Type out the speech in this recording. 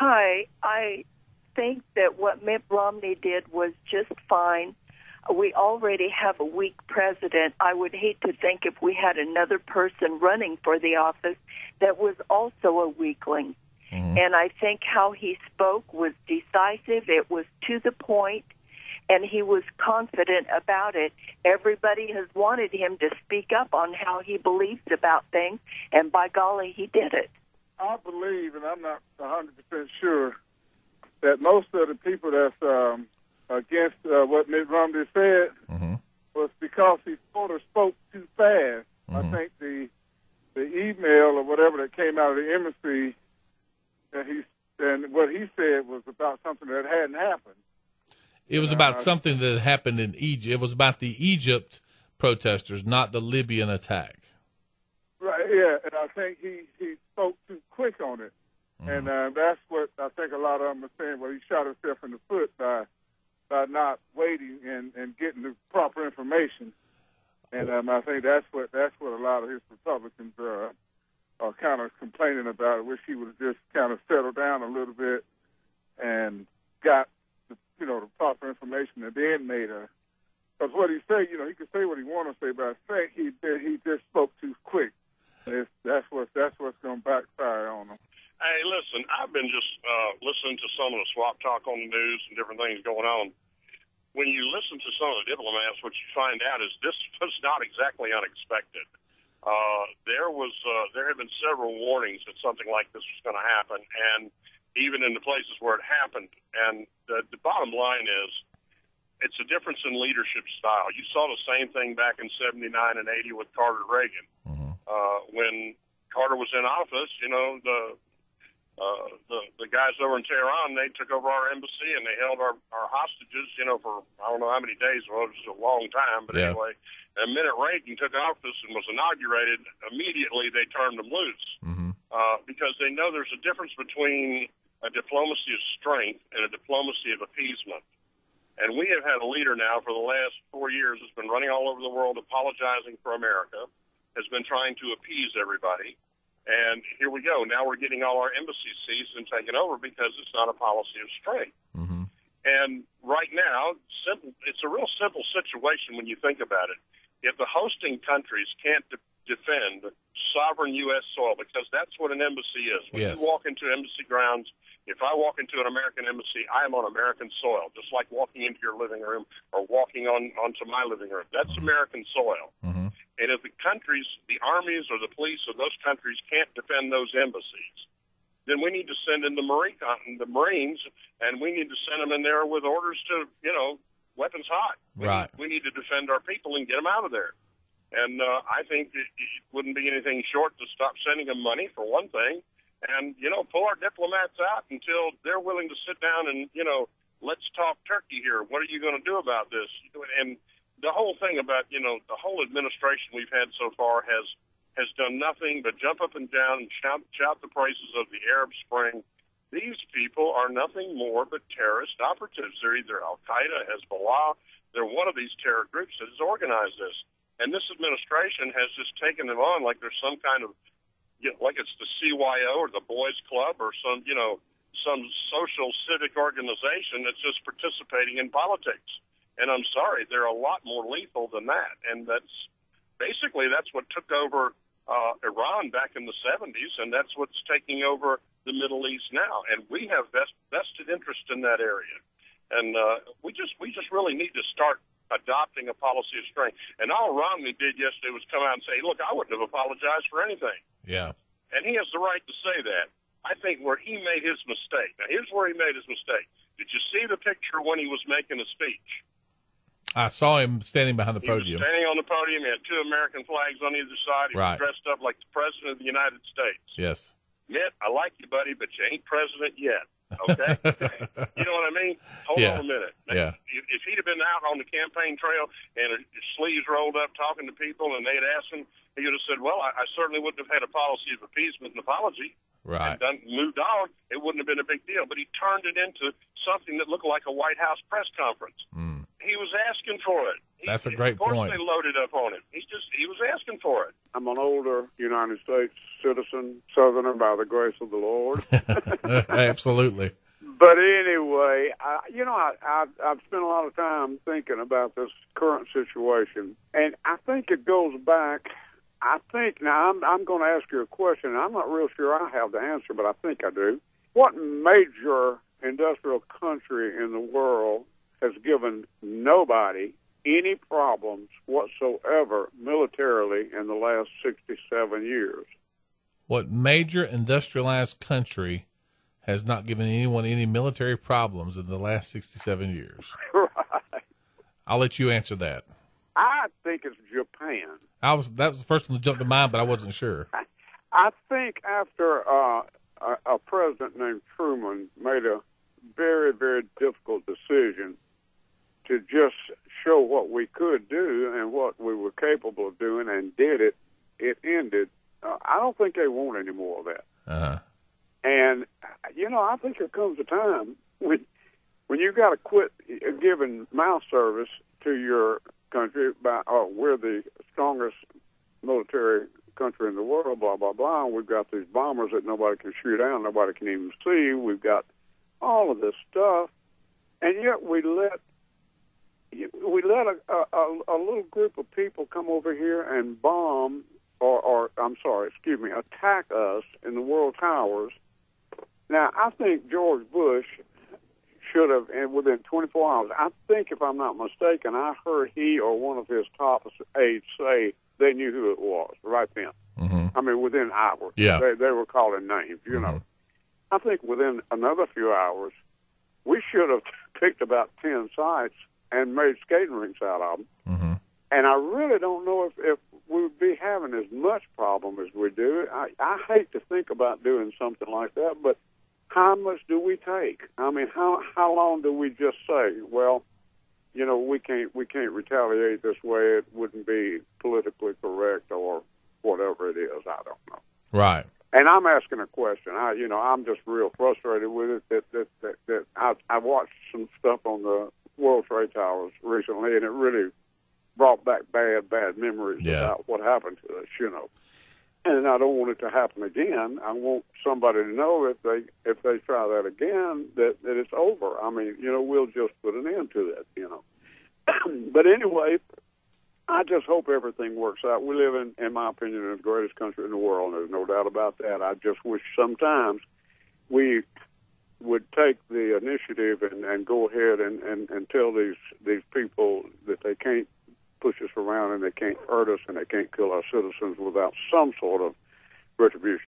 Hi. I think that what Mitt Romney did was just fine. We already have a weak president. I would hate to think if we had another person running for the office that was also a weakling. Mm-hmm. And I think how he spoke was decisive. It was to the point, and he was confident about it. Everybody has wanted him to speak up on how he believes about things, and by golly, he did it. I believe, and I'm not 100% sure, that most of the people that's against what Mitt Romney said mm-hmm. was because he sort of spoke too fast. Mm-hmm. I think the email or whatever that came out of the embassy and what he said was about something that hadn't happened. It was about something that happened in Egypt. It was about the Egypt protesters, not the Libyan attack. Right, yeah, and I think he spoke too quick on it. Mm-hmm. And that's what I think a lot of them are saying. Well, he shot himself in the foot by not waiting and getting the proper information. And I think that's what a lot of his Republicans are kind of complaining about. I wish he would have just kind of settled down a little bit and got the proper information and then made a. Because what he said, he could say what he wanted to say, but I think he just spoke too quick. That's what's going to backfire on him. Hey, listen, I've been just listening to some of the swap talk on the news and different things going on. When you listen to some of the diplomats, what you find out is this was not exactly unexpected. There have been several warnings that something like this was going to happen, and even in the places where it happened. And the bottom line is, it's a difference in leadership style. You saw the same thing back in '79 and '80 with Carter Reagan. Mm-hmm. When Carter was in office, the guys over in Tehran, they took over our embassy and they held our hostages, for I don't know how many days. Well, it was a long time, but anyway. And the minute Reagan took office and was inaugurated, immediately they turned them loose mm-hmm. Because they know there's a difference between a diplomacy of strength and a diplomacy of appeasement. And we have had a leader now for the last 4 years that's been running all over the world apologizing for America, has been trying to appease everybody. And here we go. Now we're getting all our embassies seized and taken over because it's not a policy of strength. Mm-hmm. And right now, it's a real simple situation when you think about it. If the hosting countries can't defend sovereign U.S. soil, because that's what an embassy is. When you walk into embassy grounds, if I walk into an American embassy, I am on American soil, just like walking into your living room or walking onto my living room. That's mm-hmm. American soil. Mm-hmm. And if the countries, the armies or the police of those countries can't defend those embassies, then we need to send in the Marines, and we need to send them in there with orders to, weapons hot. We need to defend our people and get them out of there. And I think it wouldn't be anything short to stop sending them money, for one thing, and, pull our diplomats out until they're willing to sit down and, let's talk turkey here. What are you going to do about this? And the whole thing about, the whole administration we've had so far has done nothing but jump up and down and shout the praises of the Arab Spring. These people are nothing more but terrorist operatives. They're either Al-Qaeda, Hezbollah. They're one of these terror groups that has organized this. And this administration has just taken them on like there's some kind of, like it's the CYO or the Boys Club or some social civic organization that's just participating in politics. And I'm sorry, they're a lot more lethal than that. And that's what took over Iran back in the 70s, and that's what's taking over the Middle East now. And we have vested interest in that area. And we just really need to start adopting a policy of strength. And all Romney did yesterday was come out and say, look, I wouldn't have apologized for anything. Yeah. And he has the right to say that. I think where he made his mistake. Now, here's where he made his mistake. Did you see the picture when he was making a speech? I saw him standing behind the podium. He was standing on the podium. He had two American flags on either side. He was dressed up like the President of the United States. Yes. Mitt, I like you, buddy, but you ain't president yet. Okay? You know what I mean? Hold on a minute. Yeah. If he'd have been out on the campaign trail and his sleeves rolled up talking to people and they'd asked him, he would have said, well, I certainly wouldn't have had a policy of appeasement and apology. Right. And moved on. It wouldn't have been a big deal. But he turned it into something that looked like a White House press conference. He was asking for it. That's a great point. Of course they loaded up on him. He was asking for it. I'm an older United States citizen, Southerner by the grace of the Lord. Absolutely. But anyway, I've spent a lot of time thinking about this current situation, and I think it goes back. Now I'm going to ask you a question. I'm not real sure I have the answer, but I think I do. What major industrial country in the world has given nobody any problems whatsoever militarily in the last 67 years? What major industrialized country has not given anyone any military problems in the last 67 years? Right. I'll let you answer that. I think it's Japan. That was the first one that jumped to mind, but I wasn't sure. I think after a president named Truman made a very, very difficult decision to just show what we could do and what we were capable of doing and did it, it ended. I don't think they want any more of that. Uh-huh. And, I think there comes a time when you got to quit giving mouth service to your country by, we're the strongest military country in the world, blah, blah, blah. We've got these bombers that nobody can shoot down, nobody can even see. We've got all of this stuff. And yet we let a little group of people come over here and bomb attack us in the World Towers. Now, I think George Bush should have, and within 24 hours, I think if I'm not mistaken, I heard he or one of his top aides say they knew who it was right then. Mm-hmm. I mean, within hours. Yeah. They were calling names, know. I think within another few hours, we should have picked about 10 sites and made skating rinks out of them. Mm-hmm. And I really don't know if we would be having as much problem as we do. I hate to think about doing something like that, but how much do we take? I mean, how long do we just say, well, we can't retaliate this way. It wouldn't be politically correct or whatever it is. I don't know. Right. And I'm asking a question. I'm just real frustrated with it. That I watched some stuff on the World Trade Towers recently, and it really brought back bad memories about what happened to us. And I don't want it to happen again. I want somebody to know if they try that again that it's over. I mean, we'll just put an end to that. But anyway, I just hope everything works out. We live in my opinion, in the greatest country in the world. There's no doubt about that. I just wish sometimes we would take the initiative and go ahead and tell these people that they can't push us around and they can't hurt us and they can't kill our citizens without some sort of retribution.